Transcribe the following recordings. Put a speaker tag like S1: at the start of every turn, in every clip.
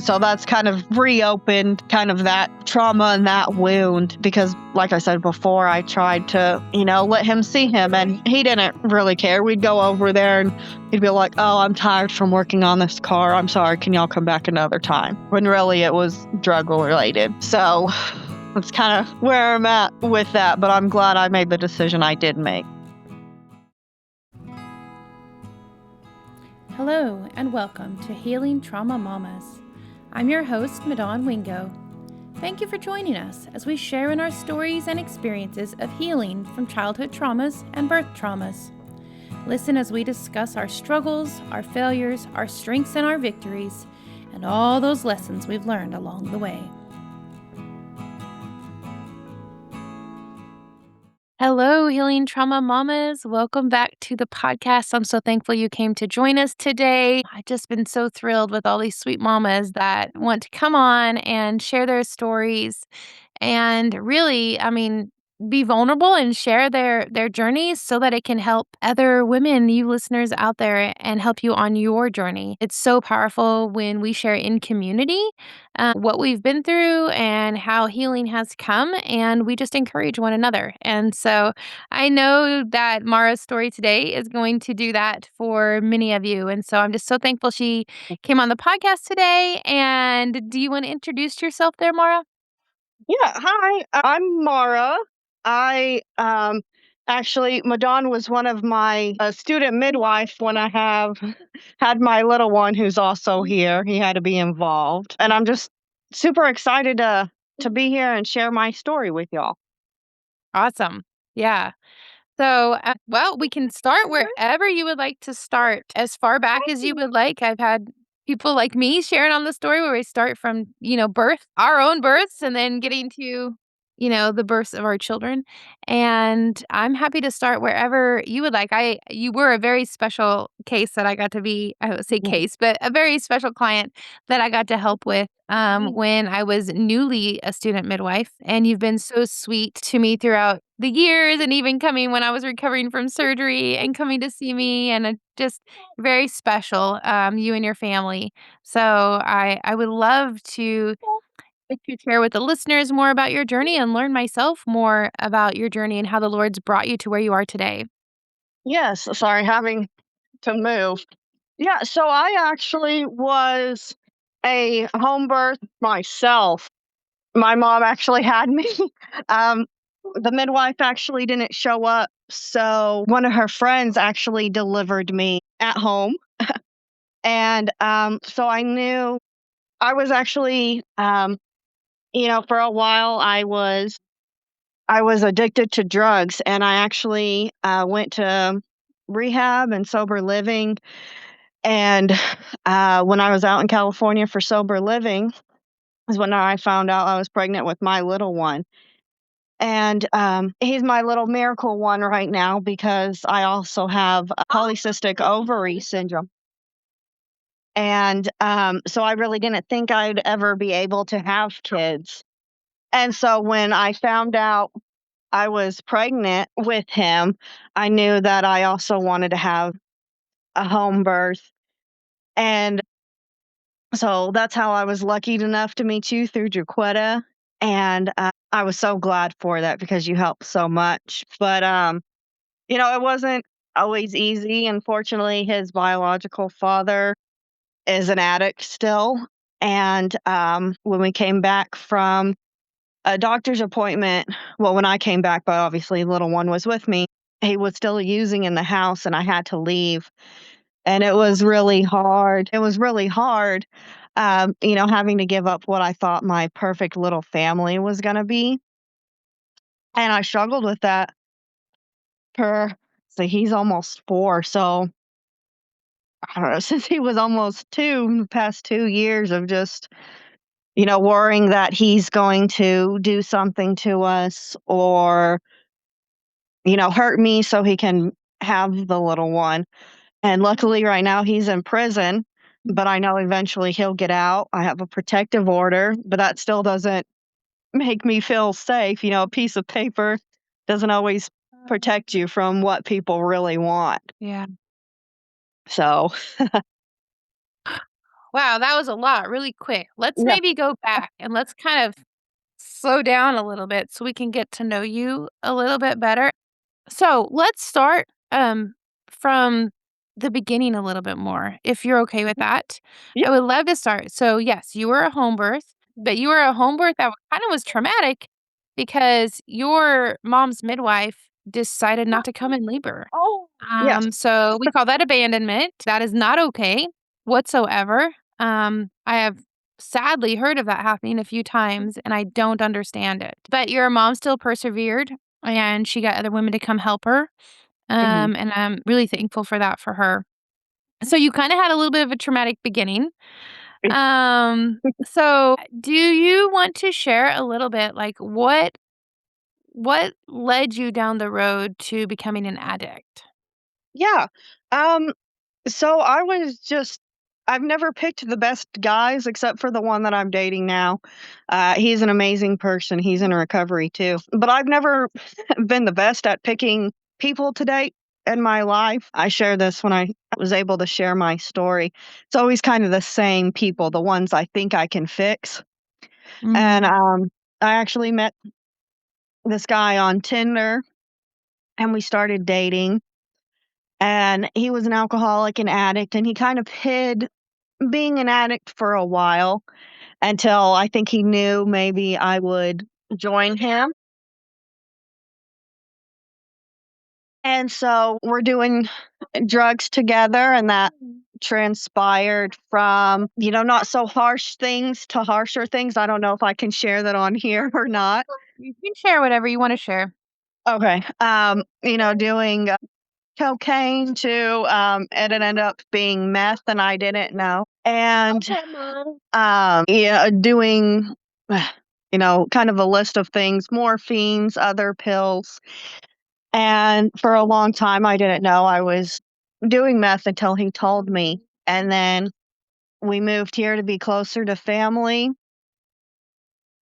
S1: So that's kind of reopened kind of that trauma and that wound because, like I said before, I tried to, let him see him and he didn't really care. We'd go over there and he'd be like, "Oh, I'm tired from working on this car. I'm sorry. Can y'all come back another time?" When really it was drug related. So that's kind of where I'm at with that. But I'm glad I made the decision I did make.
S2: Hello and welcome to Healing Trauma Mamas. I'm your host, Madon Wingo. Thank you for joining us as we share in our stories and experiences of healing from childhood traumas and birth traumas. Listen as we discuss our struggles, our failures, our strengths and our victories, and all those lessons we've learned along the way. Hello, Healing Trauma Mamas. Welcome back to the podcast. I'm so thankful you came to join us today. I've just been so thrilled with all these sweet mamas that want to come on and share their stories and really, be vulnerable and share their journeys so that it can help other women, you listeners out there, and help you on your journey. It's so powerful when we share in community what we've been through and how healing has come, and we just encourage one another. And so I know that Mara's story today is going to do that for many of you. And so I'm just so thankful she came on the podcast today. And do you want to introduce yourself there, Mara?
S1: Yeah, hi. I'm Mara. I actually Madon was one of my student midwife when I have had my little one who's also here. He had to be involved, and I'm just super excited to be here and share my story with y'all.
S2: Awesome. Yeah. So, well, we can start wherever you would like to start, as far back as you would like. I've had people like me sharing on the story where we start from, birth, our own births, and then getting to, the births of our children. And I'm happy to start wherever you would like. You were a very special case that I got to be, I would say case, but a very special client that I got to help with when I was newly a student midwife. And you've been so sweet to me throughout the years and even coming when I was recovering from surgery and coming to see me. And just very special, you and your family. So I would love to if you share with the listeners more about your journey and learn myself more about your journey and how the Lord's brought you to where you are today.
S1: Yes, sorry, having to move. Yeah, so I actually was a home birth myself. My mom actually had me. Um, the midwife actually didn't show up, so one of her friends actually delivered me at home. And so I knew I was actually, for a while I was addicted to drugs, and I actually went to rehab and sober living. And when I was out in California for sober living, is when I found out I was pregnant with my little one. And he's my little miracle one right now because I also have polycystic ovary syndrome. And so I really didn't think I'd ever be able to have kids. And so when I found out I was pregnant with him, I knew that I also wanted to have a home birth. And so that's how I was lucky enough to meet you through Jaquetta. And I was so glad for that because you helped so much. But it wasn't always easy. Unfortunately, his biological father is an addict still. And when we came back from a doctor's appointment, well, when I came back, but obviously little one was with me, he was still using in the house and I had to leave. And it was really hard. It was really hard, having to give up what I thought my perfect little family was going to be. And I struggled with that so he's almost 4. So I don't know, since he was almost 2, the past 2 years of just, worrying that he's going to do something to us or, hurt me so he can have the little one. And luckily right now he's in prison, but I know eventually he'll get out. I have a protective order, but that still doesn't make me feel safe. A piece of paper doesn't always protect you from what people really want.
S2: Yeah.
S1: So,
S2: Wow, that was a lot really quick. Let's
S1: Yeah.
S2: maybe go back and let's kind of slow down a little bit so we can get to know you a little bit better. So let's start from the beginning a little bit more, if you're okay with that.
S1: Yeah.
S2: I would love to start. So, yes, you were a home birth, but you were a home birth that kind of was traumatic because your mom's midwife decided not to come in labor.
S1: Oh. Yes.
S2: So we call that abandonment. That is not okay whatsoever. I have sadly heard of that happening a few times and I don't understand it. But your mom still persevered and she got other women to come help her.
S1: Mhm.
S2: And I'm really thankful for that for her. So you kind of had a little bit of a traumatic beginning. So do you want to share a little bit like what led you down the road to becoming an addict?
S1: Yeah. Um, so I've never picked the best guys except for the one that I'm dating now. He's an amazing person. He's in recovery too. But I've never been the best at picking people to date in my life. I share this when I was able to share my story. It's always kind of the same people, the ones I think I can fix. And
S2: Mm.
S1: I actually met this guy on Tinder and we started dating. And he was an alcoholic and addict, and he kind of hid being an addict for a while until I think he knew maybe I would join him. And so we're doing drugs together, and that transpired from, not so harsh things to harsher things. I don't know if I can share that on here or not.
S2: You can share whatever you want to share.
S1: Okay. Doing cocaine to it ended up being meth and I didn't know. And yeah, doing kind of a list of things, morphines, other pills. And for a long time I didn't know I was doing meth until he told me. And then we moved here to be closer to family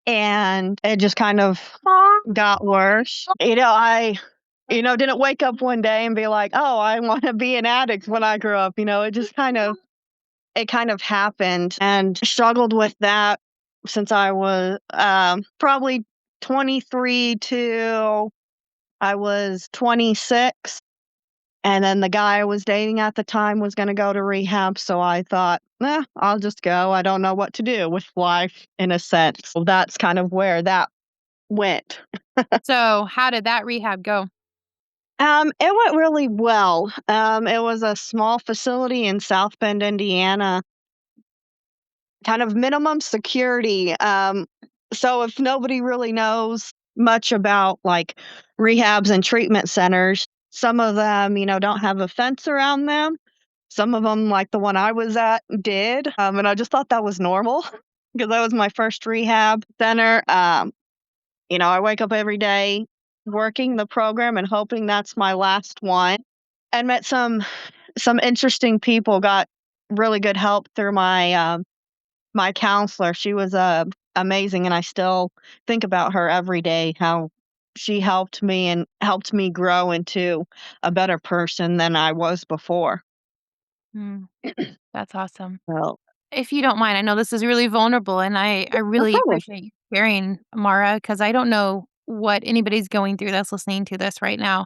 S1: and it just kind of got worse. Didn't wake up one day and be like, "Oh, I want to be an addict when I grow up." It just kind of happened and struggled with that since I was probably 23 to I was 26. And then the guy I was dating at the time was going to go to rehab. So I thought, I'll just go. I don't know what to do with life in a sense. So that's kind of where that went.
S2: So, how did that rehab go?
S1: It went really well. It was a small facility in South Bend, Indiana, kind of minimum security. So if nobody really knows much about like rehabs and treatment centers, some of them, don't have a fence around them. Some of them, like the one I was at, did. And I just thought that was normal because that was my first rehab center. I wake up every day working the program and hoping that's my last one. And met some interesting people. Got really good help through my counselor. She was amazing, and I still think about her every day. How she helped me and helped me grow into a better person than I was before.
S2: Mm, that's awesome.
S1: So
S2: If you don't mind, I know this is really vulnerable, and I
S1: no
S2: really
S1: problem.
S2: appreciate you sharing, Mara, because I don't know what anybody's going through that's listening to this right now.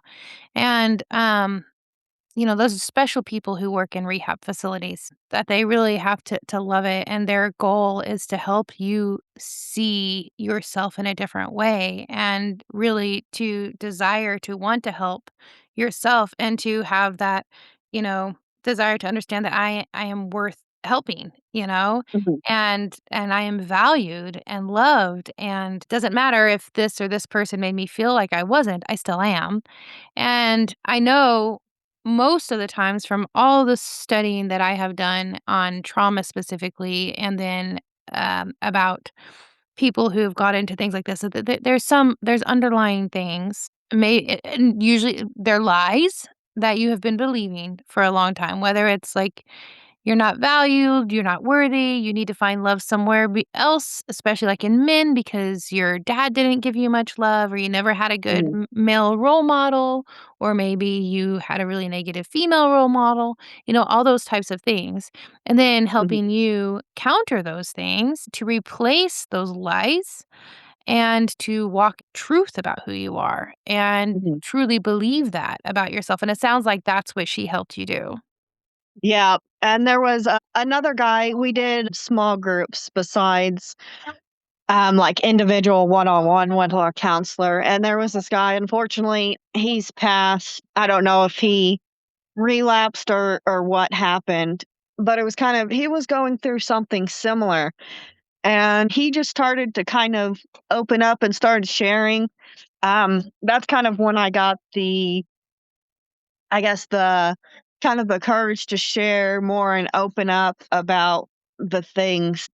S2: And those are special people who work in rehab facilities that they really have to love it. And their goal is to help you see yourself in a different way and really to desire to want to help yourself and to have that, you know, desire to understand that I am worth helping,
S1: Mhm.
S2: and I am valued and loved. And doesn't matter if this or this person made me feel like I wasn't, I still am. And I know most of the times from all the studying that I have done on trauma specifically, and then about people who've got into things like this, that there's underlying things, and usually they're lies that you have been believing for a long time, whether it's like you're not valued, you're not worthy, you need to find love somewhere else, especially like in men because your dad didn't give you much love or you never had a good
S1: Mhm,
S2: male role model or maybe you had a really negative female role model, all those types of things. And then
S1: mhm,
S2: helping you counter those things to replace those lies and to walk truth about who you are and
S1: mhm.
S2: truly believe that about yourself. And it sounds like that's what she helped you do.
S1: Yeah, and there was another guy. We did small groups besides like individual one-on-one with our counselor. And there was this guy, unfortunately, he's passed. I don't know if he relapsed or what happened, but it was kind of he was going through something similar. And he just started to kind of open up and started sharing. That's kind of when I got I guess the kind of the courage to share more and open up about the things.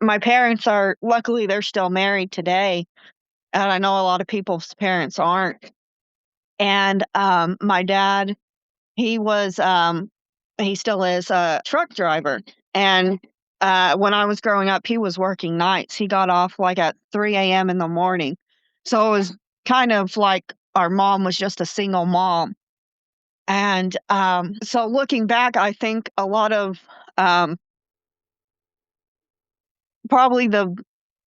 S1: My parents are luckily they're still married today, and I know a lot of people's parents aren't. And my dad, he was he still is a truck driver. And when I was growing up, he was working nights. He got off like at 3 a.m. in the morning. So it was kind of like our mom was just a single mom. And so looking back, I think a lot of um, probably the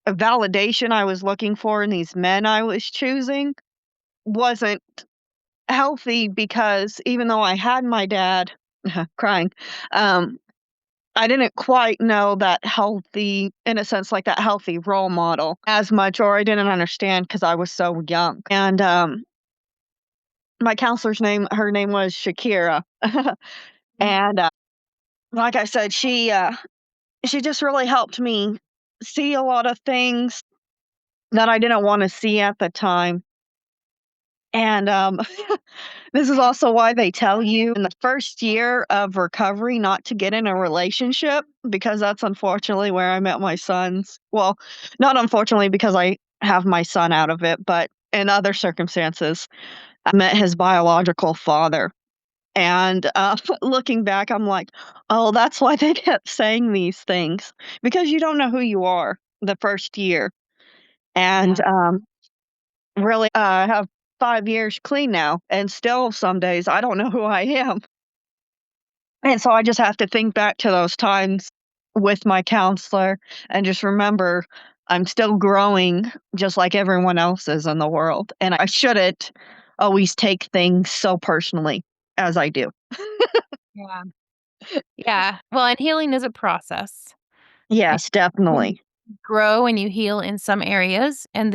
S1: validation I was looking for in these men I was choosing wasn't healthy because even though I had my dad crying, um, I didn't quite know that healthy, in a sense, like that healthy role model as much, or I didn't understand because I was so young. And my counselor's name, her name was Shakira. And like I said, she just really helped me see a lot of things that I didn't want to see at the time. And this is also why they tell you in the first year of recovery not to get in a relationship because that's unfortunately where I met my sons. Well, not unfortunately because I have my son out of it, but in other circumstances, I met his biological father. And looking back, I'm like, oh, that's why they kept saying these things because you don't know who you are the first year. And
S2: Yeah.
S1: really, I have 5 years clean now, and still some days I don't know who I am. And so I just have to think back to those times with my counselor and just remember I'm still growing just like everyone else is in the world. And I shouldn't always take things so personally as I do.
S2: Yeah. Yeah. Well, and healing is a process. And
S1: Yes,
S2: you
S1: definitely.
S2: grow and you heal in some areas and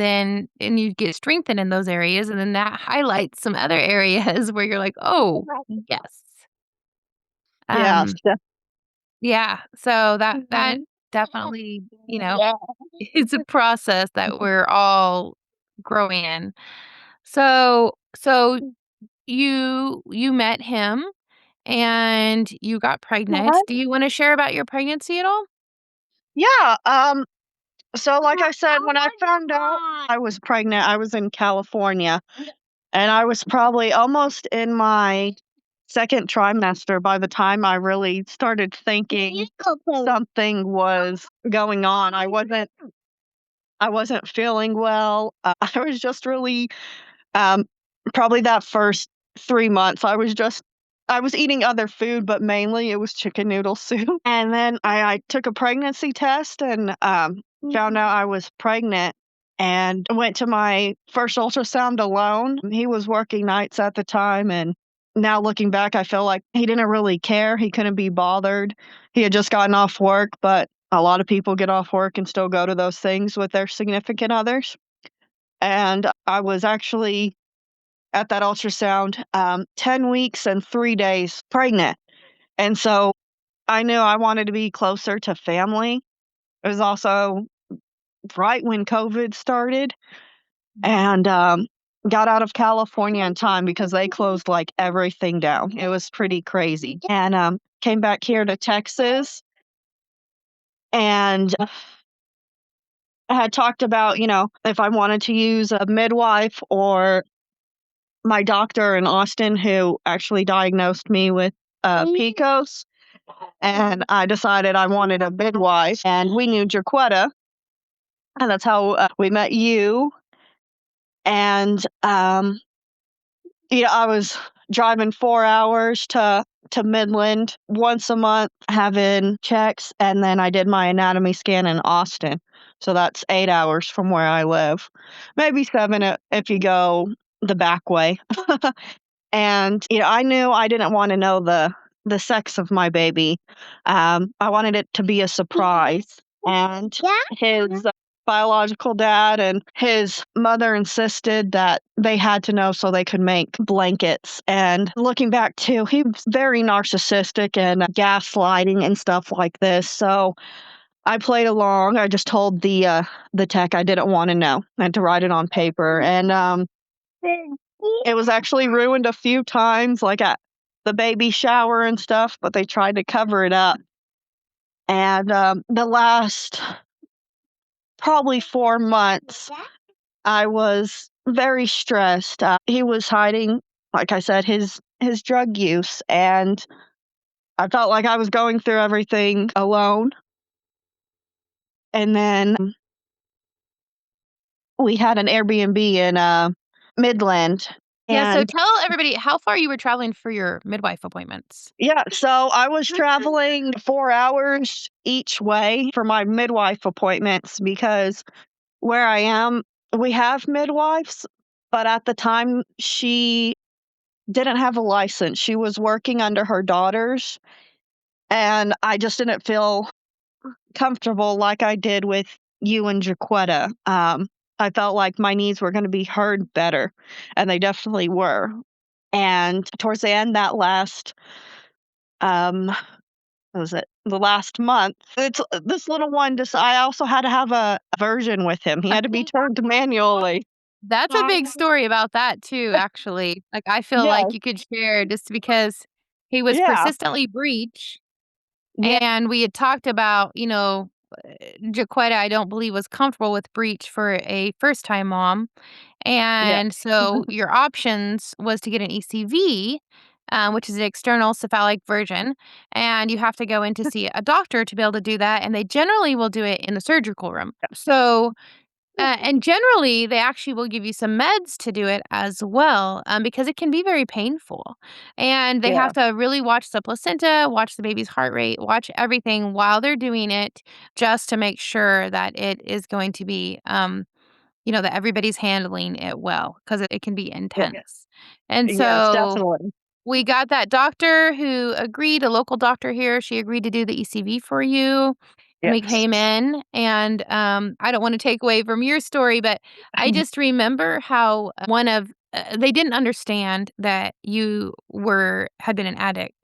S2: you get strengthened in those areas and then that highlights some other areas where you're like, "Oh, yes."
S1: Yes.
S2: Um, yeah. So that definitely, it's a process that we're all growing in. So you met him and you got pregnant. Do you wanna share about your pregnancy at all?
S1: Yeah. So like I said, when I found out I was pregnant, I was in California and I was probably almost in my second trimester by the time I really started thinking something was going on. I wasn't feeling well. I was just really um, probably that first 3 months, I was eating other food, but mainly it was chicken noodle soup. And then I took a pregnancy test and, found out I was pregnant and went to my first ultrasound alone. He was working nights at the time, and now looking back, I feel like he didn't really care, he couldn't be bothered. He had just gotten off work, but a lot of people get off work and still go to those things with their significant others. And I was actually at that ultrasound, 10 weeks and 3 days pregnant. And so I knew I wanted to be closer to family. It was also right when COVID started and got out of California in time because they closed like everything down. It was pretty crazy. And came back here to Texas and I had talked about, if I wanted to use a midwife or my doctor in Austin who actually diagnosed me with PCOS. and I decided I wanted a midwife, and we knew Jaquetta, and that's how we met you. And I was driving 4 hours to Midland once a month, having checks, and then I did my anatomy scan in Austin. So that's 8 hours from where I live, maybe seven if you go the back way. And I knew I didn't want to know the sex of my baby. I wanted it to be a surprise. And his biological dad and his mother insisted that they had to know so they could make blankets. And looking back too, he was very narcissistic and gaslighting and stuff like this. So I played along. I just told the tech I didn't want to know and to write it on paper. And it was actually ruined a few times, like at the baby shower and stuff, but they tried to cover it up. And the last probably 4 months, I was very stressed. He was hiding, like I said, his drug use, and I felt like I was going through everything alone. And then we had an Airbnb in Midland,
S2: Yeah, so
S1: and
S2: tell everybody how far you were traveling for your midwife appointments.
S1: yeah, so I was traveling 4 hours each way for my midwife appointments because where I am, we have midwives, but at the time she didn't have a license. She was working under her daughters, and I just didn't feel comfortable like I did with you and Jaquetta. I felt like my needs were going to be heard better, and they definitely were. And towards the end, that last um, what was it? The last month. It's this little one just I also had to have a version with him. He had to be turned manually.
S2: That's a big story about that too, actually. Like, I feel
S1: Yeah,
S2: like you could share just because he was
S1: yeah,
S2: persistently breech,
S1: yeah,
S2: and we had talked about, Jaquetta, I don't believe, was comfortable with breech for a first-time mom,
S1: yeah,
S2: and so your options was to get an ECV, which is an external cephalic version, and you have to go in to see a doctor to be able to do that, and they generally will do it in the surgical room. So and generally, they actually will give you some meds to do it as well, because it can be very painful. And they
S1: yeah,
S2: have to really watch the placenta, watch the baby's heart rate, watch everything while they're doing it, just to make sure that it is going to be, that everybody's handling it well, because it can be
S1: yeah.
S2: intense. And
S1: Yes,
S2: so
S1: definitely.
S2: we got that doctor who agreed, a local doctor here, she agreed to do the ECV for you, and we
S1: Yes.
S2: came in, and, I don't wanna take away from your story, but I just remember how one of they didn't understand that you had been an addict.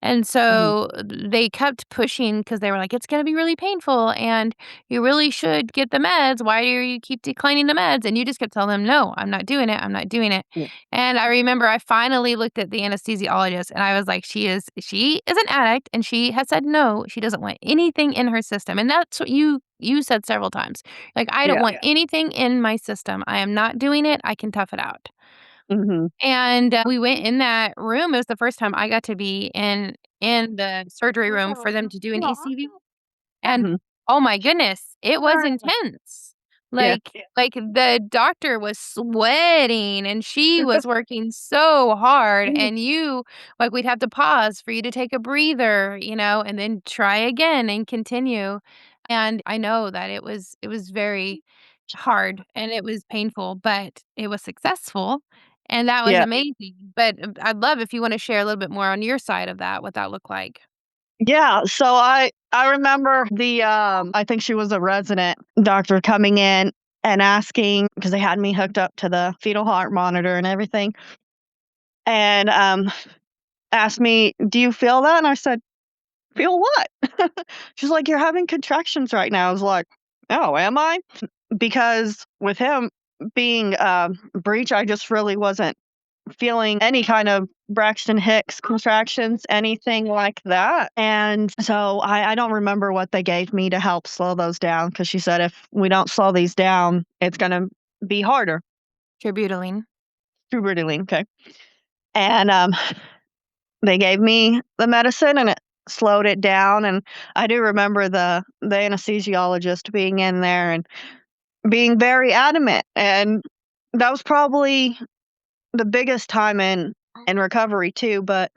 S2: And
S1: Mhm.
S2: so they kept pushing because they were like, "It's gonna be really painful, and you really should get the meds. Why do you keep declining the meds?" And you just kept telling them, "No, I'm not doing it. I'm not doing it."
S1: Yeah,
S2: And I remember I finally looked at the anesthesiologist and I was like, "She is an addict, and she has said no. She doesn't want anything in her system." And that's what you said several times. Like, "I don't
S1: yeah,
S2: want anything in my system. I am not doing it. I can tough it out."
S1: mhm,
S2: And, we went in that room. It was the first time I got to be in the surgery room for them to do an ECV, and,
S1: mhm.
S2: oh my goodness, it was intense.
S1: Yeah,
S2: Like, the doctor was sweating, and she was working so hard, and we'd have to pause for you to take a breather, and then try again and continue. And I know that it was very hard, and it was painful, but it was successful, and that was
S1: yeah,
S2: amazing. But, I'd love if you wanna share a little bit more on your side of that, what that looked like.
S1: yeah. So I remember the I think she was a resident doctor coming in and asking because they had me hooked up to the fetal heart monitor and everything, and asked me, "Do you feel that?" And I said, "Feel what?" She's like, "You're having contractions right now." I was like, "Oh, am I?" Because with him being breech, I just really wasn't feeling any kind of Braxton Hicks contractions, anything like that. And so I don't remember what they gave me to help slow those down because she said if we don't slow these down, it's going to be harder.
S2: Tributaline.
S1: True, okay. And they gave me the medicine, and slowed it down, and I do remember the anesthesiologist being in there and being very adamant, and that was probably the biggest time in recovery too, but,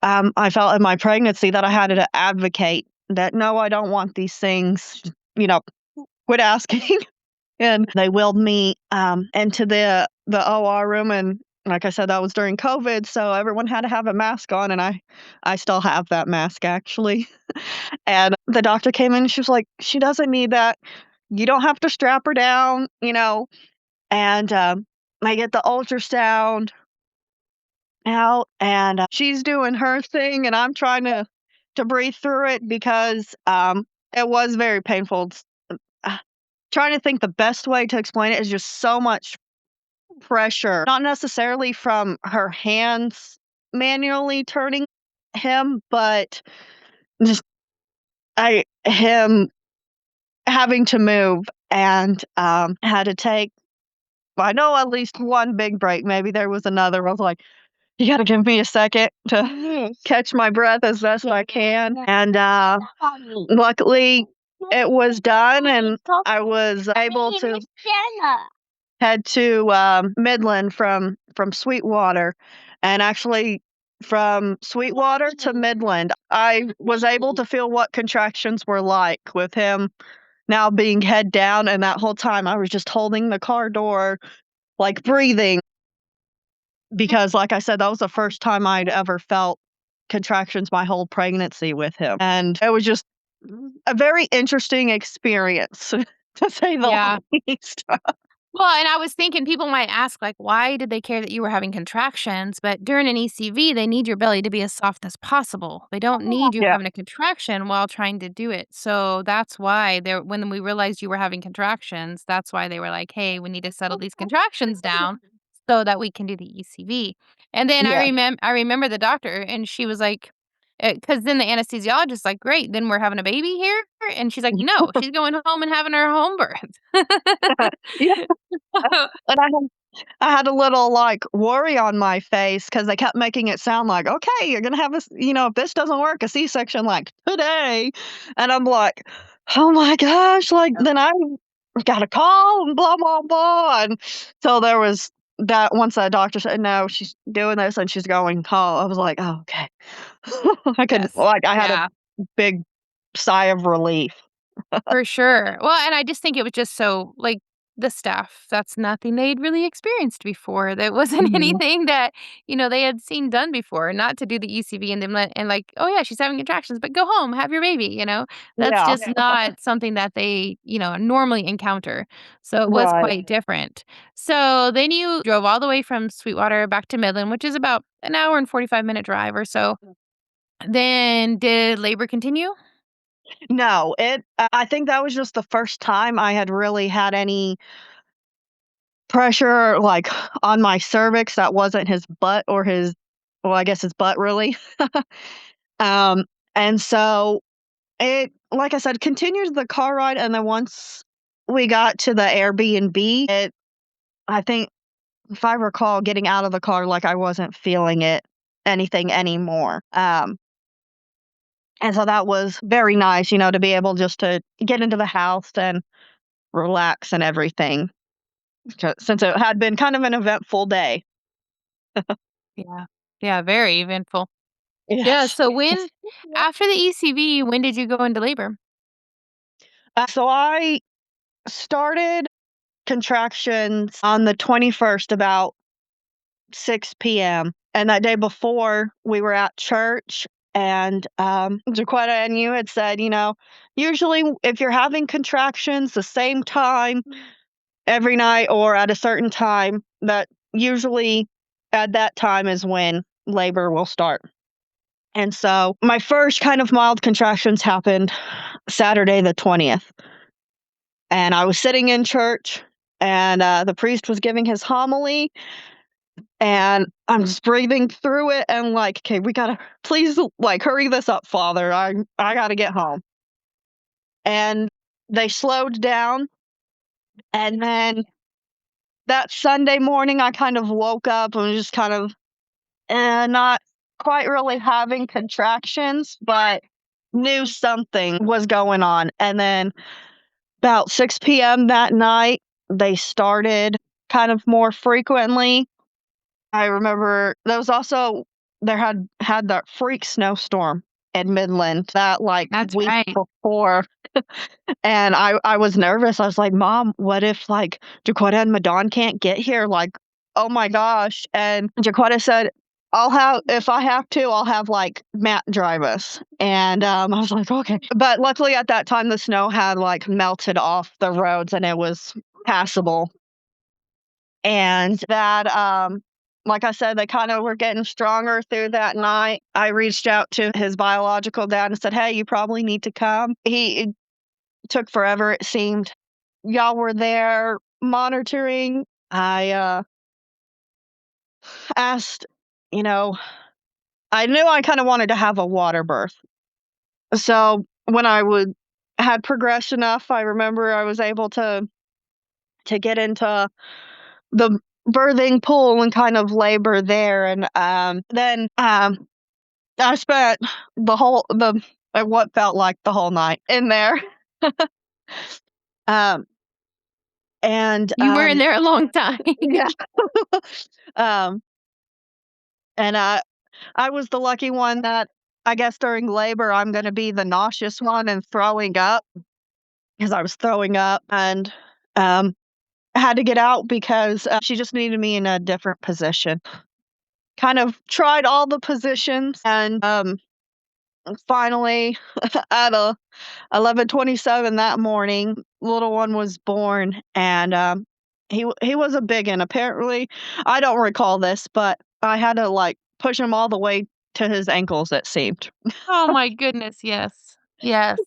S1: I felt in my pregnancy that I had to advocate that, "No, I don't want these things," you know, "Quit asking." And they wheeled me, into the OR room, and like I said, that was during COVID, so everyone had to have a mask on, and I still have that mask, actually. And the doctor came in, and she was like, "She doesn't need that. You don't have to strap her down," and, I get the ultrasound out, and, she's doing her thing, and I'm trying to breathe through it because, it was very painful. Uh, Trying to think the best way to explain it is just so much pressure, not necessarily from her hands manually turning him, but just him having to move and, had to take, I know, at least one big break, maybe there was another. I was like, "You gotta give me a second to catch my breath as best I can," and, luckily, it was done, and I was able to head to, Midland from Sweetwater, and actually from Sweetwater to Midland, I was able to feel what contractions were like with him now being head down, and that whole time I was just holding the car door, like, breathing, because, like I said, that was the first time I'd ever felt contractions my whole pregnancy with him, and it was just a very interesting experience, to say the
S2: Yeah.
S1: least.
S2: Well, and I was thinking people might ask, like, why did they care that you were having contractions? But during an ECV, they need your belly to be as soft as possible. They don't need you
S1: Yeah,
S2: having a contraction while trying to do it. So that's why when we realized you were having contractions, that's why they were like, hey, we need to settle these contractions down so that we can do the ECV. And then
S1: yeah.
S2: I remember the doctor, and she was like, because then the anesthesiologist like, great, then we're having a baby here, and she's like, no, she's going home and having her home birth.
S1: Yeah, and I had a little, like, worry on my face because they kept making it sound like, "Okay, you're gonna have this, if this doesn't work, a C-section, like, today." And I'm like, "Oh my gosh," like, then I got a call and blah, blah, blah, and so there was that once that doctor said, "No, she's doing this and she's going home," I was like, "Oh, okay."
S2: Yes.
S1: I had a
S2: Yeah,
S1: big sigh of relief.
S2: for sure. Well, and I just think it was just so like, the staff, that's nothing they'd really experienced before. That wasn't
S1: Mhm.
S2: anything that, they had seen done before, not to do the ECV and then like, "Oh, yeah, she's having contractions, but go home, have your baby." That's
S1: Yeah,
S2: just not something that they, normally encounter. So it was
S1: right.
S2: quite different. So then you drove all the way from Sweetwater back to Midland, which is about an hour and 45-minute drive or so. Then did labor continue?
S1: No, I think that was just the first time I had really had any pressure, like, on my cervix that wasn't his butt or I guess his butt, really. Um, and so it, like I said, continued the car ride, and then once we got to the Airbnb, I think, if I recall, getting out of the car, like, I wasn't feeling anything anymore. And so that was very nice, to be able just to get into the house and relax and everything, since it had been kind of an eventful day.
S2: Yeah. Yeah, very eventful. Yeah,
S1: Yes.
S2: so when after the ECV, when did you go into labor?
S1: So I started contractions on the 21st about 6 p.m. And that day before, we were at church, and Jaquetta and you had said, usually if you're having contractions the same time every night or at a certain time, that usually at that time is when labor will start. And so my first kind of mild contractions happened Saturday the 20th. And I was sitting in church, and the priest was giving his homily, and I'm just breathing through it and like, "Okay, we gotta please, like, hurry this up, Father. I gotta get home." And they slowed down, and then that Sunday morning, I kind of woke up and was just kind of, not quite really having contractions, but knew something was going on. And then about 6 p.m. that night, they started kind of more frequently. I remember there had that freak snowstorm in Midland that like
S2: That's
S1: week
S2: right.
S1: before. And I was nervous. I was like, "Mom, what if, like, Jaquetta and Madon can't get here? Like, oh my gosh." And Jaquetta said, if I have to, I'll have, like, Matt drive us." And, I was like, "Okay." But luckily at that time, the snow had, like, melted off the roads and it was passable. And like I said, they kinda were getting stronger through that night. I reached out to his biological dad and said, "Hey, you probably need to come." It took forever, it seemed. Y'all were there monitoring. I asked, you know, I knew I kinda wanted to have a water birth. So, when I would had progressed enough, I remember I was able to get into the birthing pool and kind of labor there, and, then, I spent what felt like the whole night in there. Um, and,
S2: You were in there a long time.
S1: yeah. Um, and I was the lucky one that I guess during labor, I'm gonna be the nauseous one and throwing up because I was throwing up and, um, had to get out because, she just needed me in a different position. Kind of tried all the positions and, finally at, 11:27 that morning, little one was born, and, he was a big one. Apparently, I don't recall this, but I had to, like, push him all the way to his ankles, it seemed.
S2: Oh my goodness, yes. Yes.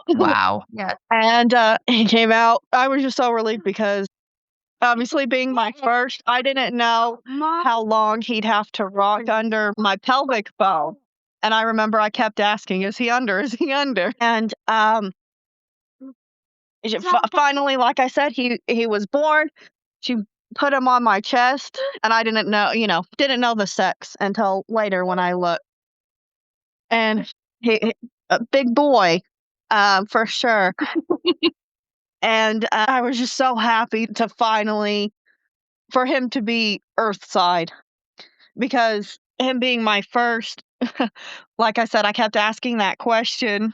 S2: Wow. Yes.
S1: And, he came out. I was just so relieved because obviously being my first, I didn't know how long he'd have to rock under my pelvic bone. And I remember I kept asking, "Is he under? Is he under?" And, finally, like I said, he was born. She put him on my chest, and I didn't know the sex until later when I looked. And he a big boy, for sure. And, I was just so happy to finally for him to be Earthside because him being my first, like I said, I kept asking that question.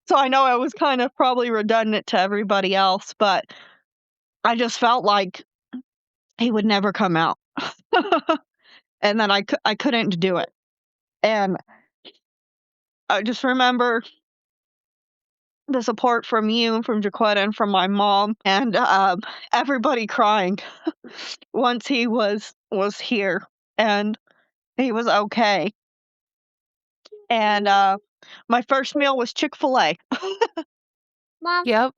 S1: So I know it was kind of probably redundant to everybody else, but I just felt like he would never come out. And then I couldn't do it. And I just remember the support from you, from Jaquetta, and from my mom, and, everybody crying once he was here, and he was okay. And, my first meal was Chick-fil-A. Mom,
S2: Yep.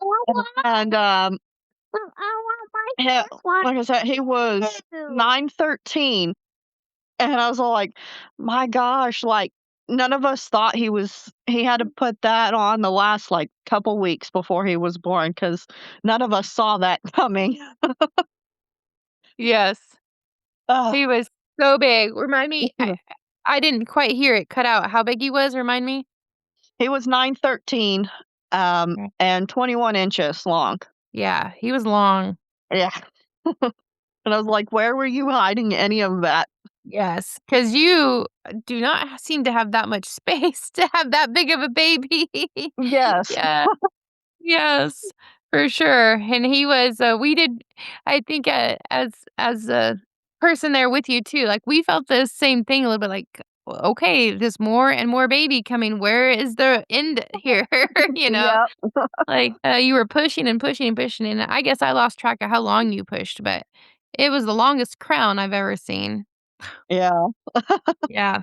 S1: and, Mom, I want my like I said, he was 9:13, and I was all like, "My gosh," like, none of us thought he had to put that on the last, like, couple weeks before he was born because none of us saw that coming.
S2: Yes.
S1: Ugh.
S2: He was so big. Remind me, I didn't quite hear it cut out. How big he was, remind me?
S1: He was 9:13,
S2: Okay.
S1: and 21 inches long.
S2: Yeah, he was long.
S1: Yeah. And I was like, "Where were you hiding any of that?"
S2: Yes, because you do not seem to have that much space to have that big of a baby.
S1: Yes.
S2: Yeah. Yes, for sure, and he was, we did I think, as a person there with you too, like, we felt the same thing a little bit like, "Okay, there's more and more baby coming, where is the end here?" You know?
S1: Yep.
S2: Like, you were pushing and pushing and pushing, and I guess I lost track of how long you pushed, but it was the longest crown I've ever seen.
S1: Yeah.
S2: Yeah.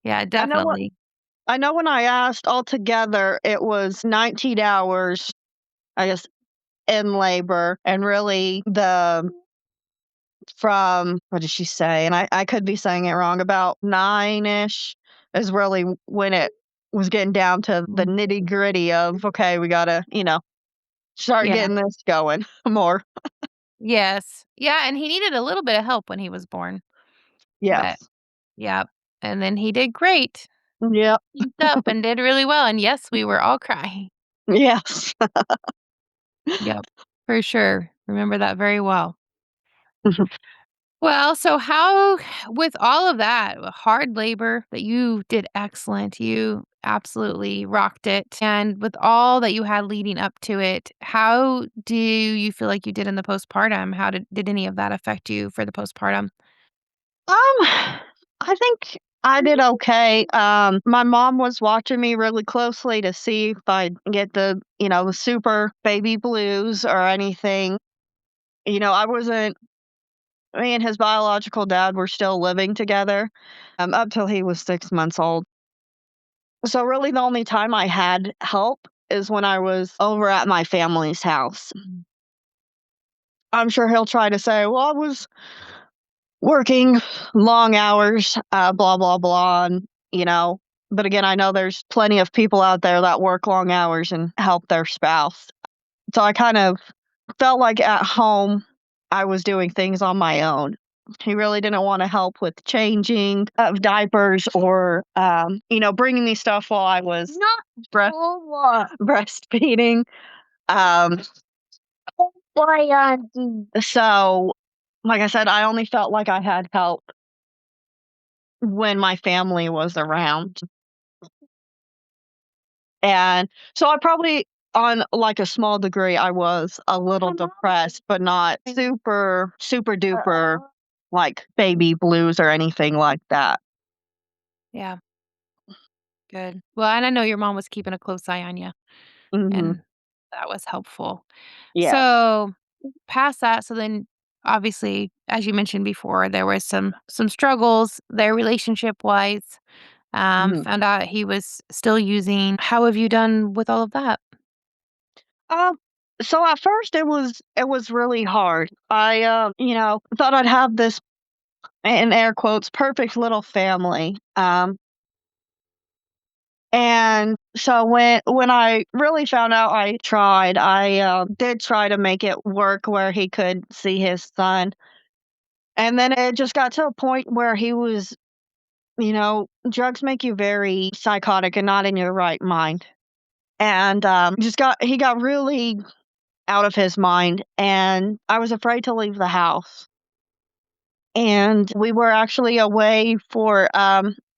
S2: Yeah,
S1: I know what
S2: definitely.
S1: I know when I asked altogether, it was 19 hours, I guess, in labor, and really from what did she say? And I could be saying it wrong, about 9-ish is really when it was getting down to the nitty-gritty of, "Okay, we gotta, start
S2: Yeah.
S1: getting this going more."
S2: Yes. Yeah, and he needed a little bit of help when he was born, but
S1: Yes.
S2: yeah. and then he did great.
S1: Yep.
S2: Kept up and did really well, and yes, we were all crying.
S1: Yes.
S2: Yep, for sure. Remember that very well. Well, so how with all of that, hard labor that you did excellent, you absolutely rocked it, and with all that you had leading up to it, how do you feel like you did in the postpartum? How did any of that affect you for the postpartum?
S1: I think I did okay. My mom was watching me really closely to see if I'd get the super baby blues or anything. I wasn't, me and his biological dad were still living together, up till he was 6 months old. So, really, the only time I had help is when I was over at my family's house. I'm sure he'll try to say, well, I was working long hours, blah, blah, blah. But again, I know there's plenty of people out there that work long hours and help their spouse. So I kind of felt like at home I was doing things on my own. He really didn't want to help with changing of diapers or, bringing me stuff while I was not breast- breastfeeding. Um, so, like I said, I only felt like I had help when my family was around. And so I probably, on like a small degree, I was a little depressed, but not super, super duper like baby blues or anything like that.
S2: Yeah, good. Well, and I know your mom was keeping a close eye on you,
S1: Hmm.
S2: and that was helpful.
S1: Yeah.
S2: So, past that, so then obviously, as you mentioned before, there was some struggles there relationship-wise.
S1: Hmm.
S2: Found out he was still using. How have you done with all of that?
S1: Um, so at first it was really hard. I thought I'd have this, in air quotes, perfect little family. And so when I really found out, I tried. I did try to make it work where he could see his son, and then it just got to a point where he was, drugs make you very psychotic and not in your right mind, and he got really out of his mind, and I was afraid to leave the house. And we were actually away for,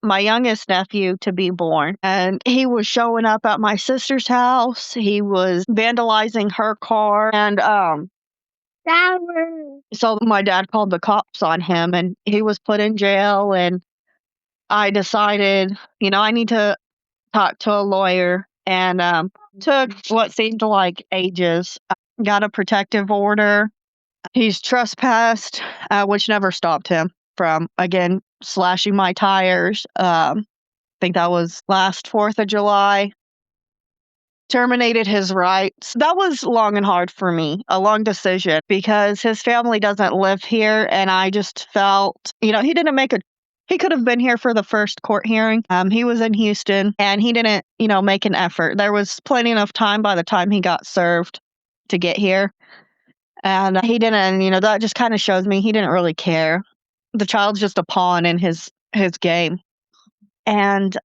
S1: my youngest nephew to be born, and he was showing up at my sister's house. He was vandalizing her car, and, so my dad called the cops on him, and he was put in jail, and I decided, I need to talk to a lawyer, and, took what seemed like ages, got a protective order. He's trespassed, which never stopped him from, again, slashing my tires. Think that was last 4th of July. Terminated his rights. That was long and hard for me, a long decision, because his family doesn't live here, and I just felt, he could have been here for the first court hearing. He was in Houston, and he didn't, make an effort. There was plenty enough time by the time he got served to get here. And he didn't, that just kinda shows me he didn't really care. The child's just a pawn in his game. And,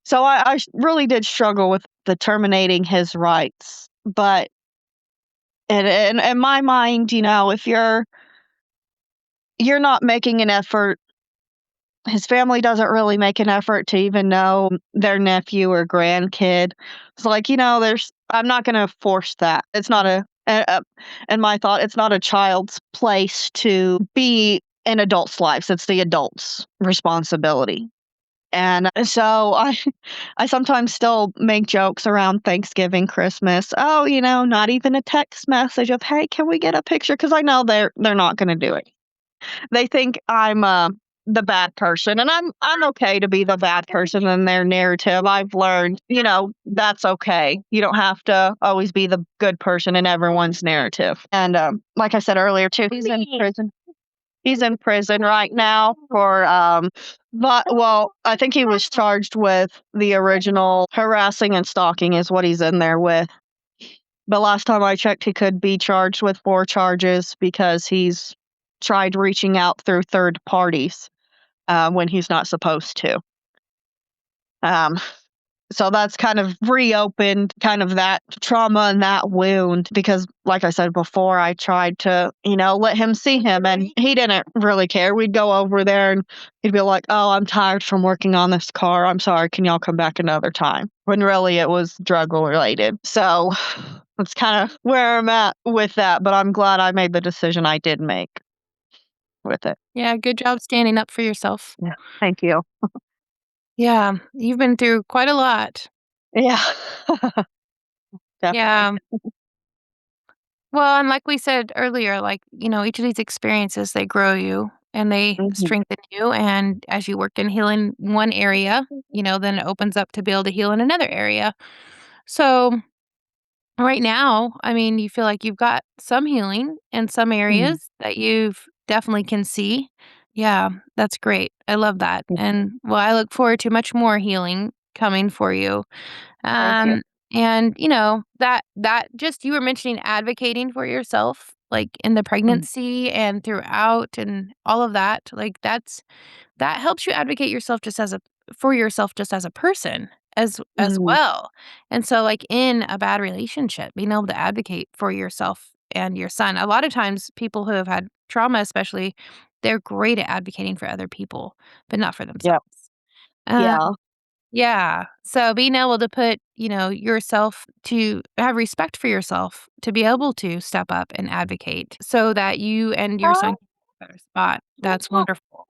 S1: so I really did struggle with the terminating his rights. But in my mind, if you're not making an effort, his family doesn't really make an effort to even know their nephew or grandkid. It's like, I'm not gonna force that. It's not in my thought, it's not a child's place to be in adults' lives. It's the adult's responsibility. And so I sometimes still make jokes around Thanksgiving, Christmas. Oh, not even a text message of, "Hey, can we get a picture?" Because I know they're not gonna do it. They think I'm, the bad person, and I'm okay to be the bad person in their narrative. I've learned, that's okay. You don't have to always be the good person in everyone's narrative. And, like I said earlier too, he's in prison. He's in prison right now for, but well, I think he was charged with the original harassing and stalking is what he's in there with. But last time I checked, he could be charged with 4 charges because he's tried reaching out through third parties. when he's not supposed to. Um, so that's kind of reopened kind of that trauma and that wound because, like I said before, I tried to, let him see him and he didn't really care. We'd go over there and he'd be like, "Oh, I'm tired from working on this car. I'm sorry. Can y'all come back another time?" When really it was drug related. So that's kind of where I'm at with that. But I'm glad I made the decision I did make with it.
S2: Yeah, good job standing up for yourself.
S1: Yeah. Thank you.
S2: Yeah, you've been through quite a lot.
S1: Yeah. Definitely.
S2: Yeah. Well, and like we said earlier, like, each of these experiences, they grow you and they
S1: Hmm.
S2: strengthen you. And as you work in healing one area, then it opens up to be able to heal in another area. So right now, I mean, you feel like you've got some healing in some
S1: Hmm.
S2: areas that you've definitely can see. Yeah, that's great. I love that. And well, I look forward to much more healing coming for you.
S1: Thank you.
S2: Um, and that just you were mentioning advocating for yourself, like in the pregnancy and throughout and all of that, like that helps you advocate yourself just as a for yourself just as a person as
S1: Mhm.
S2: well. And so like in a bad relationship, being able to advocate for yourself and your son. A lot of times people who have had trauma especially, they're great at advocating for other people, but not for
S1: Yep.
S2: themselves. Um,
S1: Yeah.
S2: yeah. So being able to put, yourself to have respect for yourself to be able to step up and advocate so that you and your son can be in a better spot. That's wonderful.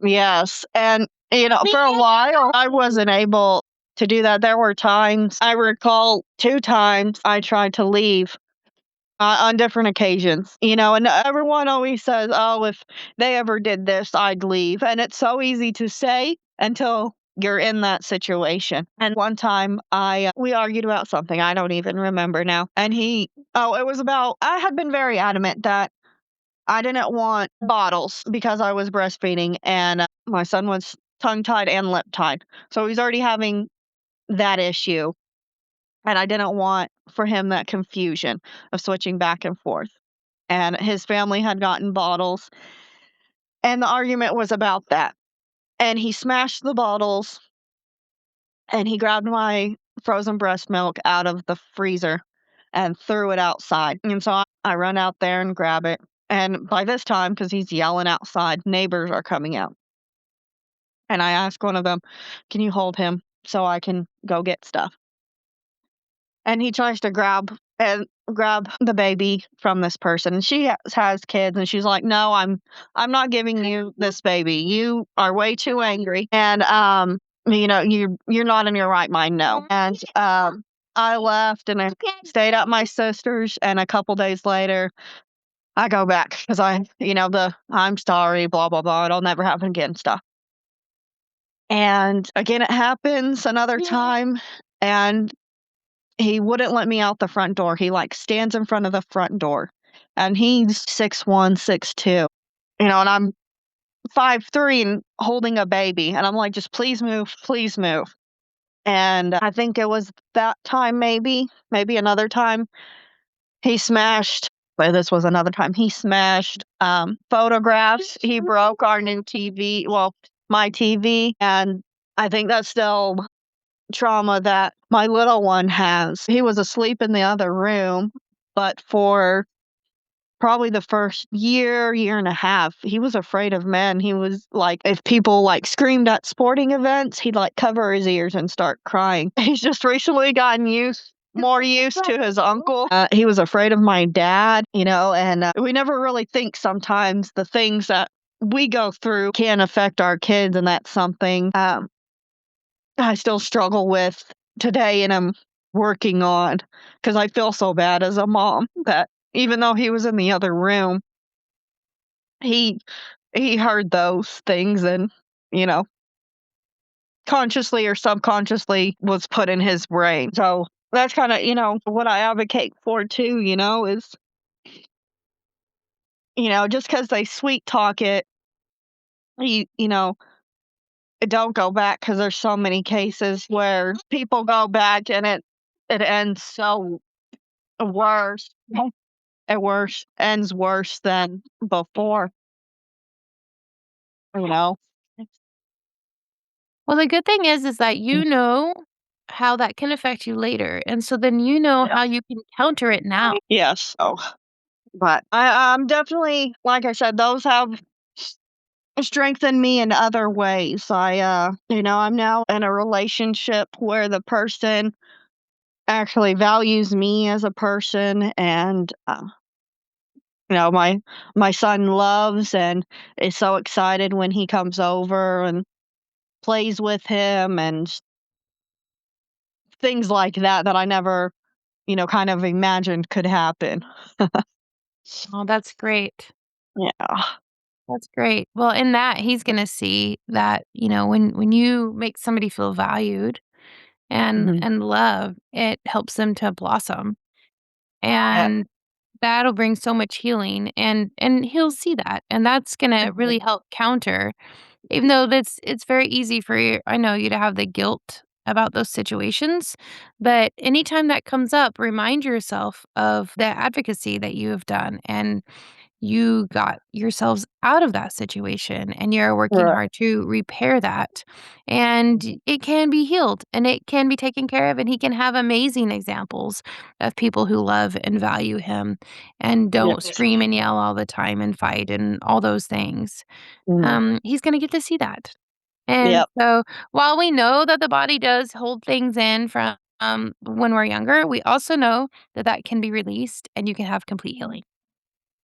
S1: Yes, and, for a while, I wasn't able to do that. There were times I recall 2 times I tried to leave, on different occasions, and everyone always says, "Oh, if they ever did this, I'd leave," and it's so easy to say until you're in that situation. And one time we argued about something, I don't even remember now, and it was about I had been very adamant that I didn't want bottles because I was breastfeeding and my son was tongue tied and lip tied. So he's already having that issue. And I didn't want for him that confusion of switching back and forth. And his family had gotten bottles. And the argument was about that. And he smashed the bottles and he grabbed my frozen breast milk out of the freezer and threw it outside. And so I run out there and grab it. And by this time, because he's yelling outside, neighbors are coming out. And I ask one of them, "Can you hold him so I can go get stuff?" And he tries to grab the baby from this person. And she has kids, and she's like, "No, I'm not giving you this baby. You are way too angry, and you're not in your right mind. No." And I left, and I stayed at my sister's. And a couple days later, I go back because the "I'm sorry, blah blah blah. It'll never happen again" stuff. And again, it happens another time, and he wouldn't let me out the front door. He, like, stands in front of the front door, and he's 6'1", 6'2", and I'm 5'3" and holding a baby, and I'm like, "Just please move, please move." And I think it was that time maybe another time, he smashed but this was another time, he smashed, photographs. He broke our new TV, well, my TV, and I think that's still trauma that my little one has. He was asleep in the other room, but for probably the first year and a half, he was afraid of men. He was like, if people like screamed at sporting events, he'd like cover his ears and start crying. He's just recently gotten more used to his uncle. He was afraid of my dad, and we never really think sometimes the things that we go through can affect our kids, and that's something I still struggle with today and I'm working on because I feel so bad as a mom that even though he was in the other room, he he heard those things and, you know, consciously or subconsciously was put in his brain. So that's kind of, what I advocate for too, is, just because they sweet talk it, you know, don't go back because there's so many cases where people go back and it ends so worse. It worse ends worse than before, you know?
S2: Well, the good thing is that
S1: Mm.
S2: you know how that can affect you later, and so then you know
S1: Yeah.
S2: how you can counter it now.
S1: Yes. Oh, but I'm definitely, like I said, those have strengthened me in other ways. I'm now in a relationship where the person actually values me as a person, and my son loves and is so excited when he comes over and plays with him and things like that that I never, kind of imagined could happen.
S2: Oh, that's great.
S1: Yeah.
S2: That's great. Well, in that, he's gonna see that, when you make somebody feel valued and
S1: Mhm.
S2: and love, it helps them to blossom,
S1: Yeah.
S2: and that'll bring so much healing, and he'll see that, and that's gonna
S1: Mhm.
S2: really help counter. Even though it's very easy for you, I know, you to have the guilt about those situations, but anytime that comes up, remind yourself of the advocacy that you have done, and you got yourselves out of that situation, and you're working
S1: Right.
S2: hard to repair that, and it can be healed, and it can be taken care of, and he can have amazing examples of people who love and value him and don't
S1: Yes.
S2: scream and yell all the time and fight and all those things.
S1: Mhm.
S2: He's gonna get to see that. And
S1: Yep.
S2: so, while we know that the body does hold things in from, when we're younger, we also know that that can be released and you can have complete healing.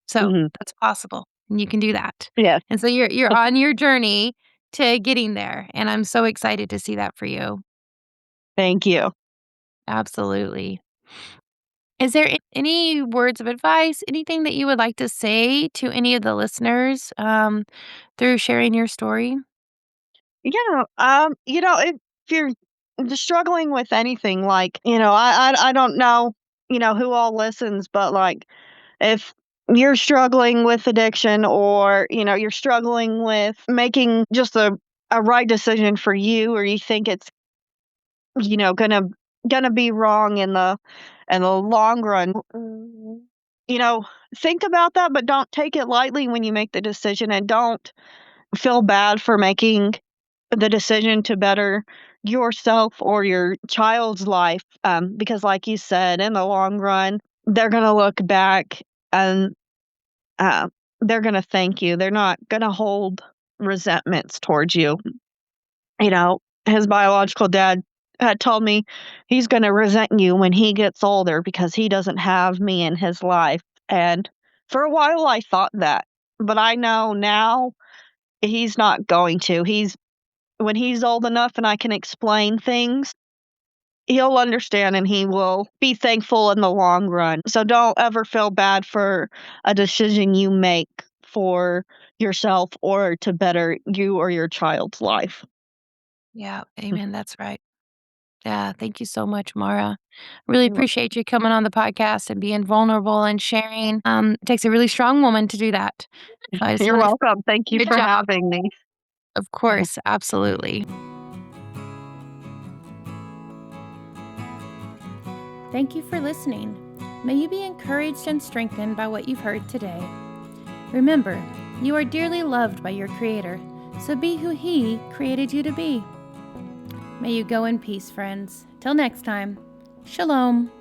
S2: So,
S1: Mhm.
S2: that's possible, and you can do that.
S1: Yes.
S2: And so you're on your journey to getting there, and I'm so excited to see that for you.
S1: Thank you.
S2: Absolutely. Is there any words of advice, anything that you would like to say to any of the listeners, through sharing your story?
S1: Yeah. If you're just struggling with anything, like, I don't know, who all listens, but like, if you're struggling with addiction, or you're struggling with making just a right decision for you, or you think it's, gonna be wrong in the long run, you know think about that, but don't take it lightly when you make the decision, and don't feel bad for making the decision to better yourself or your child's life, because like you said, in the long run, they're going to look back, and uh, they're going to thank you. They're not going to hold resentments towards you. His biological dad had told me he's going to resent you when he gets older because he doesn't have me in his life. And for a while I thought that, but I know now he's not going to. When he's old enough and I can explain things, he'll understand, and he will be thankful in the long run. So don't ever feel bad for a decision you make for yourself or to better you or your child's life.
S2: Yeah, amen, that's right. Yeah, thank you so much, Mara. Really
S1: You're
S2: appreciate you coming on the podcast and being vulnerable and sharing. It takes a really strong woman to do that. So I just
S1: you're
S2: want to say
S1: welcome. Thank you
S2: good
S1: for
S2: job.
S1: having me.
S2: Of course, absolutely. Thank you for listening. May you be encouraged and strengthened by what you've heard today. Remember, you are dearly loved by your Creator, so be who He created you to be. May you go in peace, friends. Till next time, Shalom.